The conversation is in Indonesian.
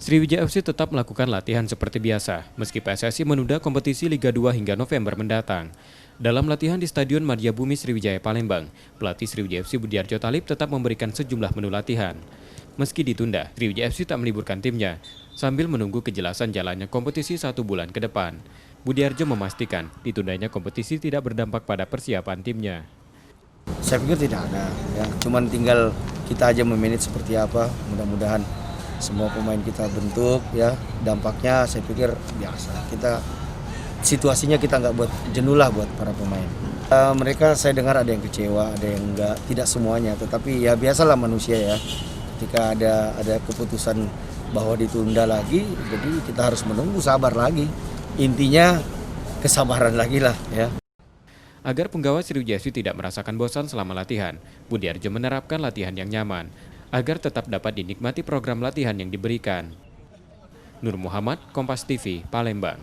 Sriwijaya FC tetap melakukan latihan seperti biasa, meski PSSI menunda kompetisi Liga 2 hingga November mendatang. Dalam latihan di Stadion Madiabumi Sriwijaya Palembang, pelatih Sriwijaya FC Budiarjo Talib tetap memberikan sejumlah menu latihan. Meski ditunda, Sriwijaya FC tak meliburkan timnya, sambil menunggu kejelasan jalannya kompetisi 1 bulan ke depan. Budiarjo memastikan, ditundanya kompetisi tidak berdampak pada persiapan timnya. Saya pikir tidak ada, ya. Cuman tinggal kita aja memanage seperti apa, mudah-mudahan semua pemain kita bentuk, ya. Dampaknya saya pikir biasa. Situasinya kita nggak buat jenuh lah buat para pemain. Mereka saya dengar ada yang kecewa, ada yang enggak, tidak semuanya. Tetapi ya biasalah manusia ya. Ketika ada keputusan bahwa ditunda lagi, jadi kita harus menunggu, sabar lagi. Intinya kesabaran lagi lah, ya. Agar penggawa Sriwijaya FC tidak merasakan bosan selama latihan, Budiarjo menerapkan latihan yang nyaman, agar tetap dapat dinikmati program latihan yang diberikan. Nur Muhammad, Kompas TV, Palembang.